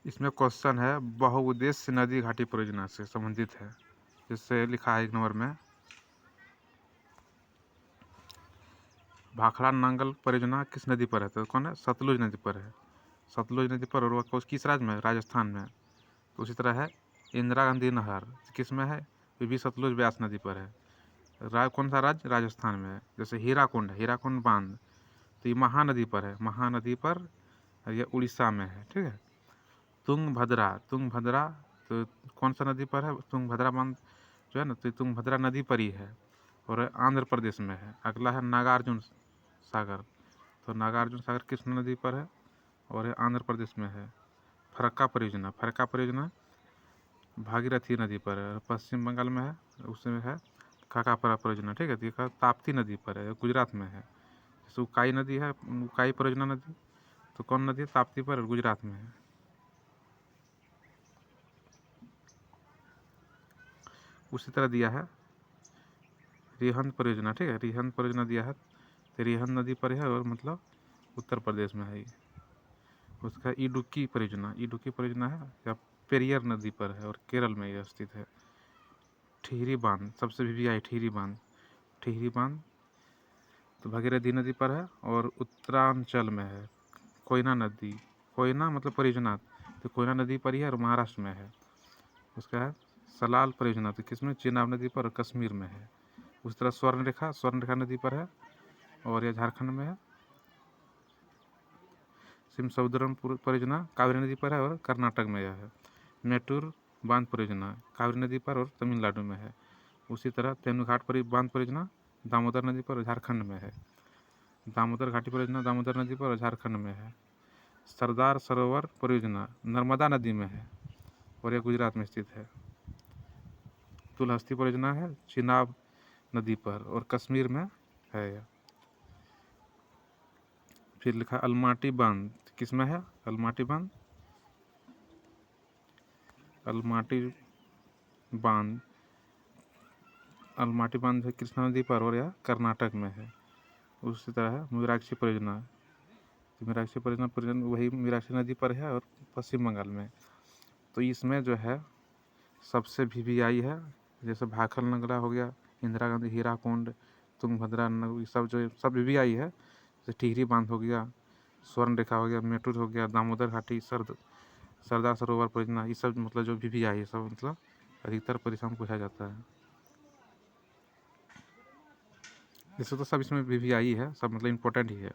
इसमें क्वेश्चन है बहुउद्देश्य नदी घाटी परियोजना से संबंधित है, जिससे लिखा है 1 नंबर में भाखड़ा नांगल परियोजना किस नदी पर है? तो कौन है? सतलुज नदी पर है। सतलुज नदी पर, और वह किस राज्य में? राजस्थान में। तो उसी तरह है इंदिरा गांधी नहर किस में है? ये भी सतलुज ब्यास नदी पर है। कौन सा राज्य? राजस्थान में है। जैसे हीराकुंड, हीराकुंड बांध, तो ये महानदी पर है, महानदी पर, ये उड़ीसा में है। ठीक है। तुंगभद्रा, तुंगभद्रा तो कौन सा नदी पर है? तुंगभद्रा बांध जो है ना, तो तुंगभद्रा नदी पर ही है और आंध्र प्रदेश में है। अगला है नागार्जुन सागर, तो नागार्जुन सागर किस नदी पर है? और ये आंध्र प्रदेश में है। फरक्का परियोजना, फरक्का परियोजना भागीरथी नदी पर है, पश्चिम बंगाल में है। उसमें है खाकापरा परियोजना। ठीक है। तो ये ताप्ती नदी पर है, गुजरात में है। जैसे उकाई नदी है, उकाई परियोजना नदी, तो कौन नदी है? ताप्ती पर, गुजरात में है। उसी तरह दिया है रिहंद परियोजना। ठीक है। रिहंद परियोजना दिया है, तो रिहंद नदी पर है और मतलब उत्तर प्रदेश में है ये। उसका इडुक्की परियोजना, इडुक्की परियोजना है या पेरियर नदी पर है और केरल में यह स्थित है। टिहरी बांध, सबसे वीवीआई टिहरी बांध, टिहरी बांध तो भागीरथी नदी पर है और उत्तरांचल में है। कोयना नदी, कोयना मतलब परियोजना, तो कोयना नदी पर ही है और महाराष्ट्र में है। उसका है सलाल परियोजना, तो किसमें? चेनाब नदी पर और कश्मीर में है। उस तरह स्वर्णरेखा, स्वर्णरेखा नदी पर है और यह झारखंड में है। सिमसौदरम परियोजना कावेरी नदी पर है और कर्नाटक में यह है। मेटूर बांध परियोजना कावेरी नदी पर और तमिलनाडु में है। उसी तरह तेनुघाट बांध परियोजना दामोदर नदी पर और झारखंड में है। दामोदर घाटी परियोजना दामोदर नदी पर और झारखंड में है। सरदार सरोवर परियोजना नर्मदा नदी में है और यह गुजरात में स्थित है। तुलहस्ती परियोजना है चिनाब नदी पर और कश्मीर में है यह। फिर लिखा अलमाटी बांध किस में है? अलमाटी बांध, अलमाटी बांध, अलमाटी बांध है कृष्णा नदी पर और यह कर्नाटक में है। उसी तरह है मीनाक्षी परियोजना, तो मीनाक्षी परियोजना वही मीनाक्षी नदी पर है और पश्चिम बंगाल में। तो इसमें जो है सबसे वीवीआई है, जैसे भाखल नगरा हो गया, इंदिरा गांधी हीराकुंड, तुंगभद्रा ये सब जो सब वीवीआई है। जैसे टिहरी बांध हो गया, स्वर्ण रेखा हो गया, मेटूर हो गया, दामोदर घाटी, सरदार सरोवर परियोजना, ये सब मतलब जो वीवीआई है सब मतलब अधिकतर परीक्षा में पूछा जाता है। जैसे तो सब इसमें वीवीआई है, सब मतलब इम्पोर्टेंट ही है।